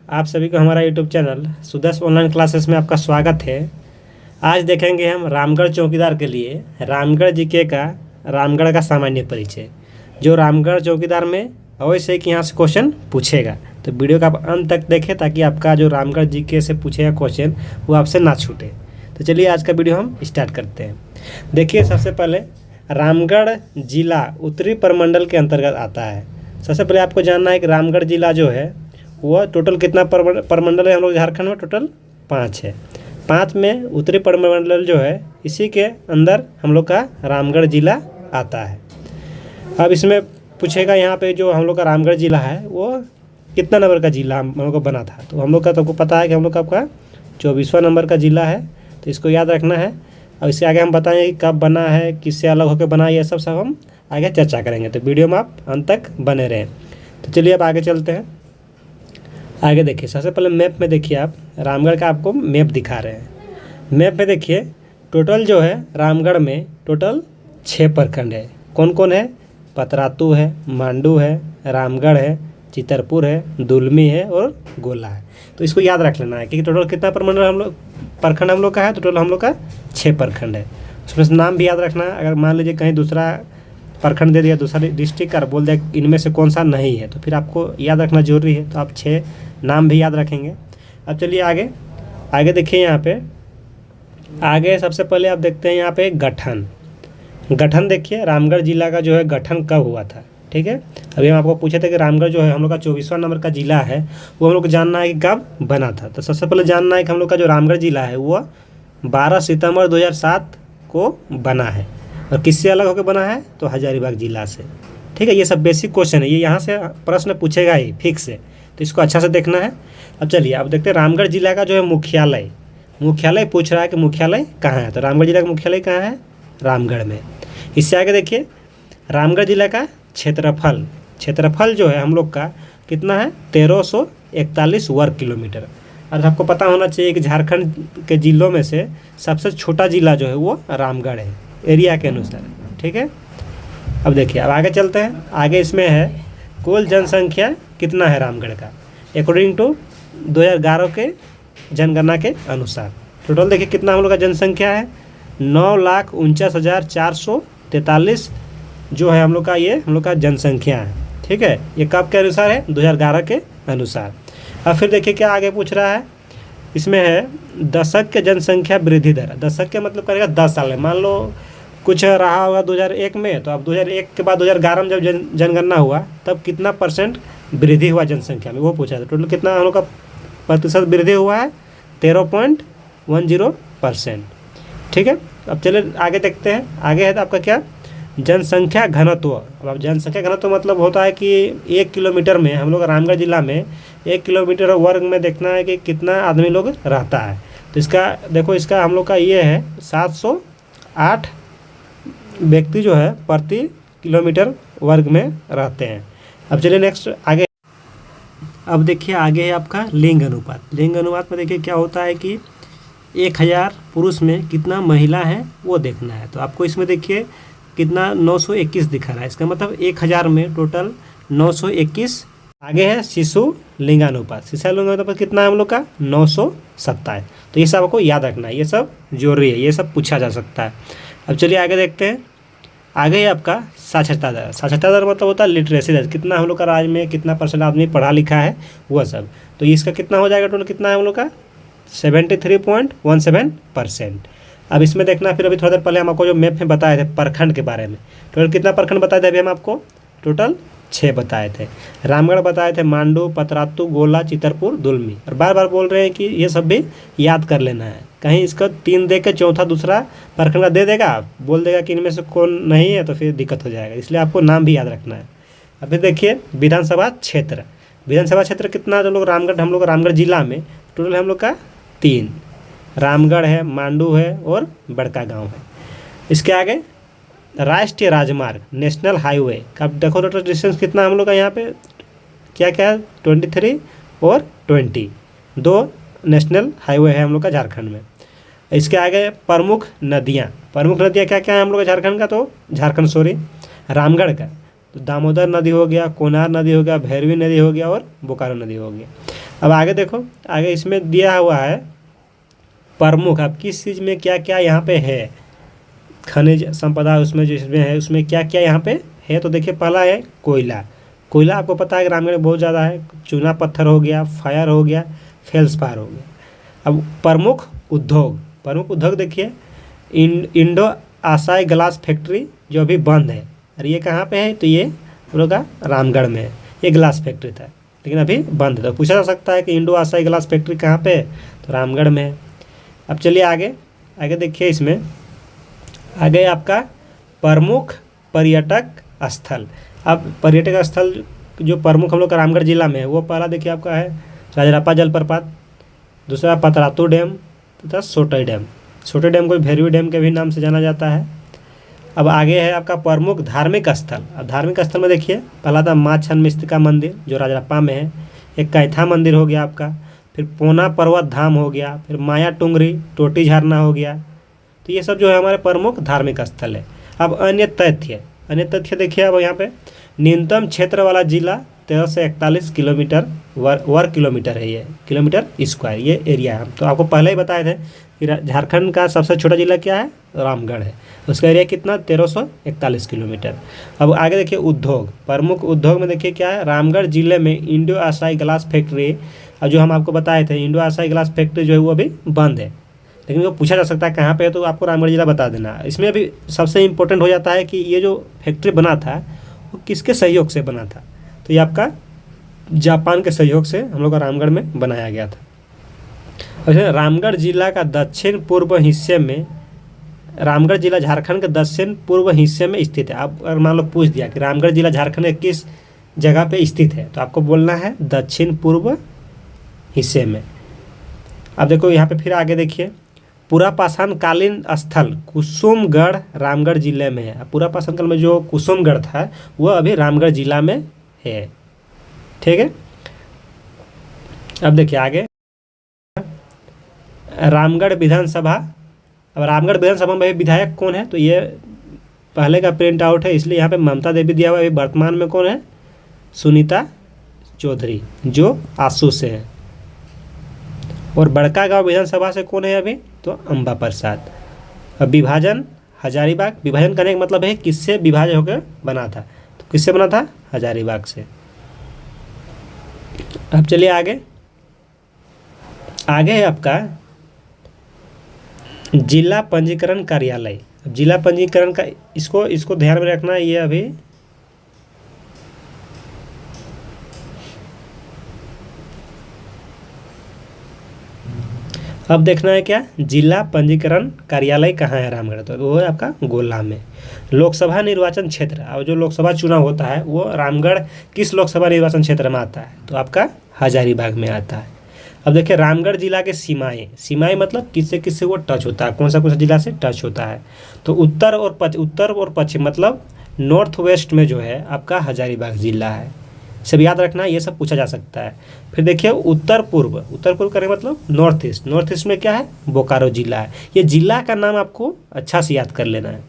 आप सभी को हमारा YouTube channel Sudarsh online classes में आपका स्वागत है। आज देखेंगे हम रामगढ़ चौकीदार के लिए रामगढ़ जीके का रामगढ़ का सामान्य परिचय, जो रामगढ़ चौकीदार में अवश्य है कि यहाँ से क्वेश्चन पूछेगा। तो वीडियो का आप अंत तक देखें ताकि आपका जो रामगढ़ जीके से पूछेगा क्वेश्चन वो आपसे ना छूटे। तो चलिए आज का वीडियो हम स्टार्ट करते हैं। देखिए, सबसे पहले रामगढ़ जिला उत्तरी प्रमंडल के अंतर्गत आता है। सबसे पहले आपको जानना है कि रामगढ़ जिला जो है वो टोटल कितना प्रमंडल है। हम लोग झारखंड में टोटल 5 है। 5 में उत्तरी प्रमंडल जो है इसी के अंदर हम लोग का रामगढ़ जिला आता है। अब इसमें पूछेगा यहाँ पे जो हम लोग का रामगढ़ जिला है वो कितना नंबर का जिला हम लोग को बना था। तो हम लोग का तो आपको पता है कि हम लोग का आपका 24वां नंबर का जिला है, तो इसको याद रखना है। और इससे आगे हम बताएंगे कि कब बना है, किससे अलग होकर बना है, ये सब हम आगे चर्चा करेंगे। तो वीडियो में आप अंत तक बने रहें। तो चलिए अब आगे चलते हैं। आगे देखिए, सबसे पहले मैप में देखिए, आप रामगढ़ का आपको मैप दिखा रहे हैं। मैप में देखिए टोटल जो है रामगढ़ में टोटल 6 प्रखंड है। कौन कौन है? पतरातू है, मांडू है, रामगढ़ है, चितरपुर है, दुलमी है और गोला है। तो इसको याद रख लेना है कि टोटल कितना प्रखंड हम लोग का है। तो टोटल हम लोग का 6 प्रखंड है। उसमें से नाम भी याद रखना है। अगर मान लीजिए कहीं दूसरा प्रखंड दे दिया, दूसरा डिस्ट्रिक्ट और बोल दिया इनमें से कौन सा नहीं है, तो फिर आपको याद रखना जरूरी है। तो आप 6 नाम भी याद रखेंगे। अब चलिए आगे देखिए। यहाँ पे आगे सबसे पहले आप देखते हैं यहाँ पे गठन देखिए, रामगढ़ जिला का जो है गठन कब हुआ था। ठीक है, अभी हम आपको पूछे थे कि रामगढ़ जो है हम लोग का 24वां नंबर का जिला है, वो हम लोग को जानना है कि कब बना था। तो सबसे पहले जानना है कि हम लोग का जो रामगढ़ जिला है वो 12 सितंबर 2007 को बना है। और किससे अलग होकर बना है? तो हजारीबाग जिला से। ठीक है, ये सब बेसिक क्वेश्चन है, ये यहाँ से प्रश्न पूछेगा ही फिक्स है, तो इसको अच्छा से देखना है। अब चलिए अब देखते हैं रामगढ़ जिला का जो है मुख्यालय पूछ रहा है कि मुख्यालय कहाँ है। तो रामगढ़ जिला का मुख्यालय कहाँ है? रामगढ़ में। इससे आगे देखिए रामगढ़ जिला का क्षेत्रफल जो है हम लोग का कितना है? 1341 वर्ग किलोमीटर। और आपको पता होना चाहिए कि झारखंड के जिलों में से सबसे छोटा जिला जो है वो रामगढ़ है, एरिया के अनुसार। ठीक है, अब देखिए अब आगे चलते हैं। आगे इसमें है कुल जनसंख्या कितना है रामगढ़ का अकॉर्डिंग टू 2011 के जनगणना के अनुसार। टोटल देखिए कितना हम लोग का जनसंख्या है, 9,49,443 जो है हम लोग का, ये हम लोग का जनसंख्या है। ठीक है, ये कब के अनुसार है? 2011 के अनुसार। अब फिर देखिए क्या आगे पूछ रहा है। इसमें है दशक के जनसंख्या वृद्धि दर। दशक के मतलब करेगा 10 साल में। मान लो कुछ रहा होगा 2001 में, तो अब 2001 के बाद 2011 में जब जनगणना हुआ तब कितना % वृद्धि हुआ जनसंख्या में, वो पूछा था। टोटल कितना हम लोग का प्रतिशत वृद्धि हुआ है? 13.10%। ठीक है, अब चलिए आगे देखते हैं। आगे है तो आपका क्या? जनसंख्या घनत्व। अब जनसंख्या घनत्व मतलब होता है कि 1 किलोमीटर में हम लोग रामगढ़ जिला में 1 किलोमीटर वर्ग में देखना है कि कितना आदमी लोग रहता है। तो इसका देखो, इसका हम लोग का ये है 708 व्यक्ति जो है प्रति किलोमीटर वर्ग में रहते हैं। अब चलिए नेक्स्ट आगे। अब देखिए आगे है आपका लिंग अनुपात। लिंग अनुपात में देखिए क्या होता है कि 1000 पुरुष में कितना महिला है वो देखना है। तो आपको इसमें देखिए कितना 921 दिखा रहा है। इसका मतलब 1000 में टोटल 921। आगे है शिशु लिंगानुपात। शिशु लिंगानुपात कितना है हम लोग का? 927। तो ये सब आपको याद रखना है, ये सब जरूरी है, ये सब पूछा जा सकता है। अब चलिए आगे देखते हैं। आगे है आपका साक्षरता दर। साक्षरता दर मतलब होता है लिटरेसी दर, कितना हम लोग का राज्य में कितना % आदमी पढ़ा लिखा है वह सब। तो इसका कितना हो जाएगा? टोटल कितना है हम लोग का? 73.17%। अब इसमें देखना, फिर अभी थोड़ी देर पहले हम आपको जो मैप में बताए थे प्रखंड के बारे में, टोटल कितना प्रखंड बताए थे अभी हम आपको? टोटल 6 बताए थे। रामगढ़ बताए थे, मांडू, पतरातू, गोला, चितरपुर, दुलमी। और बार बार बोल रहे हैं कि ये सब भी याद कर लेना है। कहीं इसका 3 दे के चौथा दूसरा प्रखंड का दे देगा, बोल देगा कि इनमें से कौन नहीं है, तो फिर दिक्कत हो जाएगा। इसलिए आपको नाम भी याद रखना है। अभी देखिए विधानसभा क्षेत्र कितना जो लोग हम लोग रामगढ़ जिला में टोटल हम लोग का 3 रामगढ़ है, मांडू है और बड़का गांव है। इसके आगे राष्ट्रीय राजमार्ग नेशनल हाईवे का देखो टोटल डिस्टेंस कितना हम लोग का यहाँ पे क्या क्या है? 23 और 20, 2 नेशनल हाईवे है हम लोग का झारखंड में। इसके आगे प्रमुख नदियाँ क्या क्या है हम लोग का झारखंड का? तो रामगढ़ का तो दामोदर नदी हो गया, कोनार नदी हो गया, भैरवी नदी हो गया और बोकारो नदी हो गया। अब आगे देखो, आगे इसमें दिया हुआ है प्रमुख, अब किस चीज़ में क्या क्या यहाँ पे है, खनिज संपदा उसमें जिसमें है उसमें क्या क्या यहाँ पे है। तो देखिए पहला है कोयला। कोयला आपको पता है कि रामगढ़ में बहुत ज़्यादा है। चूना पत्थर हो गया, फायर हो गया, फेल्सपार हो गया। अब प्रमुख उद्योग देखिए इंडो आसाई ग्लास फैक्ट्री जो अभी बंद है, और ये कहाँ पे है, तो ये हम लोग का रामगढ़ में है। ये ग्लास फैक्ट्री था लेकिन अभी बंद है। तो पूछा जा सकता है कि इंडो आसाई ग्लास फैक्ट्री कहाँ पे है, तो रामगढ़ में है। अब चलिए आगे आगे देखिए, इसमें आगे आपका प्रमुख पर्यटक स्थल। अब पर्यटक स्थल जो प्रमुख हम लोग का रामगढ़ जिला में है, वो पहला देखिए आपका है राजराप्पा जलप्रपात, दूसरा पतरातू डैम तथा सोटई डैम। सोटई डैम को भैरवी डैम के भी नाम से जाना जाता है। अब आगे है आपका प्रमुख धार्मिक स्थल। अब धार्मिक स्थल में देखिए पहला था माँ छन्नमस्तिका मंदिर जो राजराप्पा में है, एक कैथा मंदिर हो गया आपका, फिर पोना पर्वत धाम हो गया, फिर माया टुंगरी टोटी झरना हो गया। तो ये सब जो है हमारे प्रमुख धार्मिक स्थल है। अब अन्य तथ्य देखिए, अब यहाँ पे न्यूनतम क्षेत्र वाला जिला 1341 किलोमीटर वर्ग किलोमीटर है, ये किलोमीटर स्क्वायर ये एरिया है। तो आपको पहले ही बताए थे कि झारखंड का सबसे छोटा जिला क्या है, रामगढ़ है। उसका एरिया कितना, 1341 किलोमीटर। अब आगे देखिए उद्योग, प्रमुख उद्योग में देखिए क्या है, रामगढ़ जिले में इंडो आसाई ग्लास फैक्ट्री, अब जो हम आपको बताए थे इंडो आसाई ग्लास फैक्ट्री जो है वो अभी बंद है, लेकिन वो पूछा जा सकता है कहाँ पे है, तो आपको रामगढ़ जिला बता देना। इसमें अभी सबसे इम्पोर्टेंट हो जाता है कि ये जो फैक्ट्री बना था वो किसके सहयोग से बना था, तो ये आपका जापान के सहयोग से हम लोग का रामगढ़ में बनाया गया था। और रामगढ़ जिला का दक्षिण पूर्व हिस्से में, रामगढ़ जिला झारखंड के दक्षिण पूर्व हिस्से में स्थित है। अब अगर मान लो पूछ दिया कि रामगढ़ जिला झारखंड के किस जगह पे स्थित है, तो आपको बोलना है दक्षिण पूर्व हिस्से में। अब देखो यहाँ पे फिर आगे देखिए, पुरापाषाण कालीन स्थल कुसुमगढ़ रामगढ़ जिले में है। पुरापाषाण काल में जो कुसुमगढ़ था वो अभी रामगढ़ जिला में है, ठीक है। अब देखिए आगे रामगढ़ विधानसभा। अब रामगढ़ विधानसभा में विधायक कौन है, तो ये पहले का प्रिंट आउट है, इसलिए यहाँ पे ममता देवी दिया हुआ है। वर्तमान में कौन है, सुनीता चौधरी जो आसू से है। और बड़का गांव विधानसभा से कौन है अभी, तो अंबा प्रसाद। अब विभाजन हजारीबाग, विभाजन करने का मतलब है किससे विभाजन होकर बना था, तो किससे बना था, हजारीबाग से। अब चलिए आगे है आपका जिला पंजीकरण कार्यालय। अब जिला पंजीकरण का इसको ध्यान में रखना, ये अभी अब देखना है क्या, जिला पंजीकरण कार्यालय कहाँ है रामगढ़, तो वो है आपका गोला में। लोकसभा निर्वाचन क्षेत्र, अब जो लोकसभा चुनाव होता है वो रामगढ़ किस लोकसभा निर्वाचन क्षेत्र में आता है, तो आपका हजारीबाग में आता है। अब देखिए रामगढ़ जिला के सीमाएं मतलब किससे किससे वो टच होता है, कौन सा जिला से टच होता है, तो उत्तर और पश्चिम मतलब नॉर्थ वेस्ट में जो है आपका हजारीबाग जिला है। सब याद रखना, ये सब पूछा जा सकता है। फिर देखिए उत्तर पूर्व करें मतलब नॉर्थ ईस्ट में क्या है, बोकारो जिला है। ये जिला का नाम आपको अच्छा से याद कर लेना है।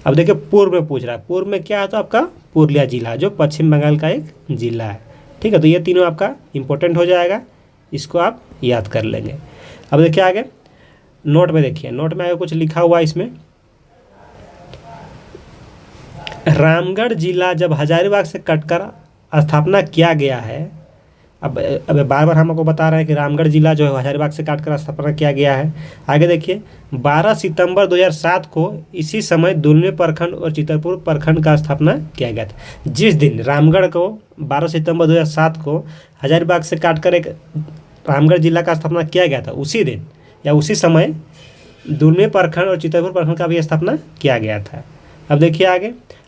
अब देखिए पूर्व में पूछ रहा है, पूर्व में क्या है, तो आपका पुरुलिया जिला जो पश्चिम बंगाल का एक जिला है, ठीक है। तो ये तीनों आपका इंपॉर्टेंट हो जाएगा, इसको आप याद कर लेंगे। अब देखिए आगे नोट में देखिए, नोट में आगे कुछ लिखा हुआ है इसमें, रामगढ़ जिला जब हजारीबाग से कटकर स्थापना किया गया है। अब बार बार हम आपको बता रहे हैं कि रामगढ़ जिला जो है हजारीबाग से काटकर स्थापना किया गया है। आगे देखिए 12 सितंबर 2007 को इसी समय दुलमी प्रखंड और चितरपुर प्रखंड का स्थापना किया गया था। जिस दिन रामगढ़ को 12 सितंबर 2007 को हजारीबाग से काटकर एक रामगढ़ जिला का स्थापना किया गया था, उसी दिन या उसी समय दुलमी प्रखंड और चितरपुर प्रखंड का भी स्थापना किया गया था। अब देखिए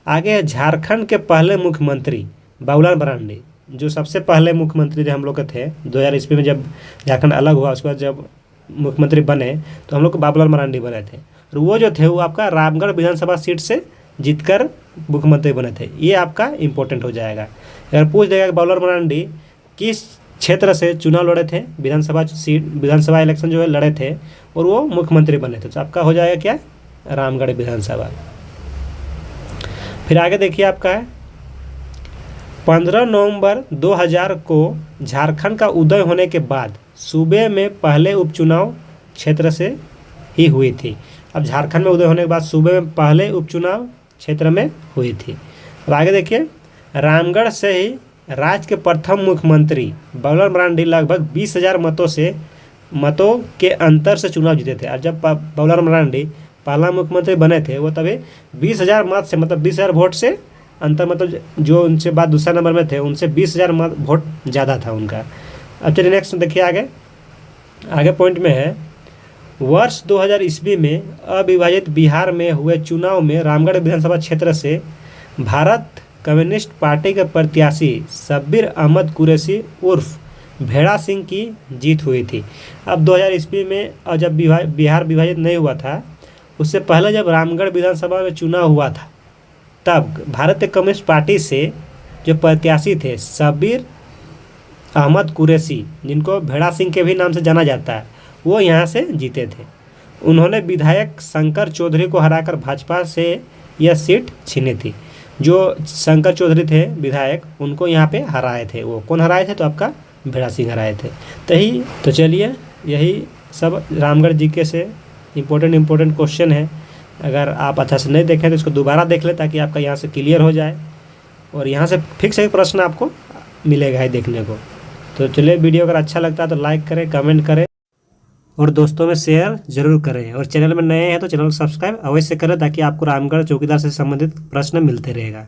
आगे झारखंड के पहले मुख्यमंत्री बाबूलाल मरांडी, जो सबसे पहले मुख्यमंत्री जो हम लोग के थे 2000 ईस्वी में जब झारखंड अलग हुआ, उसके बाद जब मुख्यमंत्री बने तो हम लोग को बाबूलाल मरांडी बने थे। और वो जो थे वो आपका रामगढ़ विधानसभा सीट से जीतकर मुख्यमंत्री बने थे। ये आपका इंपॉर्टेंट हो जाएगा। अगर पूछ देगा कि बाबूलाल मरांडी किस क्षेत्र से चुनाव लड़े थे, विधानसभा इलेक्शन जो है लड़े थे और वो मुख्यमंत्री बने थे, तो आपका हो जाएगा क्या, रामगढ़ विधानसभा। फिर आगे देखिए आपका है 15 नवंबर 2000 को झारखंड का उदय होने के बाद सूबे में पहले उपचुनाव क्षेत्र से ही हुई थी। अब झारखंड में उदय होने के बाद सूबे में पहले उपचुनाव क्षेत्र में हुई थी। अब आगे देखिए, रामगढ़ से ही राज्य के प्रथम मुख्यमंत्री बबुलाल मरांडी लगभग 20,000 मतों के अंतर से चुनाव जीते थे। और जब बबुलाल मरांडी पहला मुख्यमंत्री बने थे वो तभी 20,000 मत से, मतलब 20,000 वोट से अंतर, मतलब जो उनसे बाद दूसरा नंबर में थे उनसे 20,000 वोट ज़्यादा था उनका। अब चलिए नेक्स्ट देखिए, आगे पॉइंट में है, वर्ष 2000 ईस्वी में अविभाजित बिहार में हुए चुनाव में रामगढ़ विधानसभा क्षेत्र से भारत कम्युनिस्ट पार्टी के प्रत्याशी शब्बीर अहमद कुरैशी उर्फ भेड़ा सिंह की जीत हुई थी। अब 2000 ईस्वी में, और जब बिहार विभाजित नहीं हुआ था उससे पहले जब रामगढ़ विधानसभा में चुनाव हुआ था तब भारतीय कम्युनिस्ट पार्टी से जो प्रत्याशी थे शब्बीर अहमद कुरैशी, जिनको भेड़ा सिंह के भी नाम से जाना जाता है, वो यहाँ से जीते थे। उन्होंने विधायक शंकर चौधरी को हराकर भाजपा से यह सीट छीनी थी। जो शंकर चौधरी थे विधायक, उनको यहाँ पे हराए थे। वो कौन हराए थे? तो आपका भेड़ा सिंह हराए थे। तो चलिए, यही सब रामगढ़ जीके से इम्पोर्टेंट क्वेश्चन है। अगर आप अच्छा से नहीं देखें तो इसको दोबारा देख लें ताकि आपका यहाँ से क्लियर हो जाए, और यहाँ से फिक्स एक प्रश्न आपको मिलेगा ही देखने को। तो चलिए, वीडियो अगर अच्छा लगता है तो लाइक करें, कमेंट करें और दोस्तों में शेयर जरूर करें। और चैनल में नए हैं तो चैनल को सब्सक्राइब अवश्य करें ताकि आपको रामगढ़ चौकीदार से संबंधित प्रश्न मिलते रहेगा।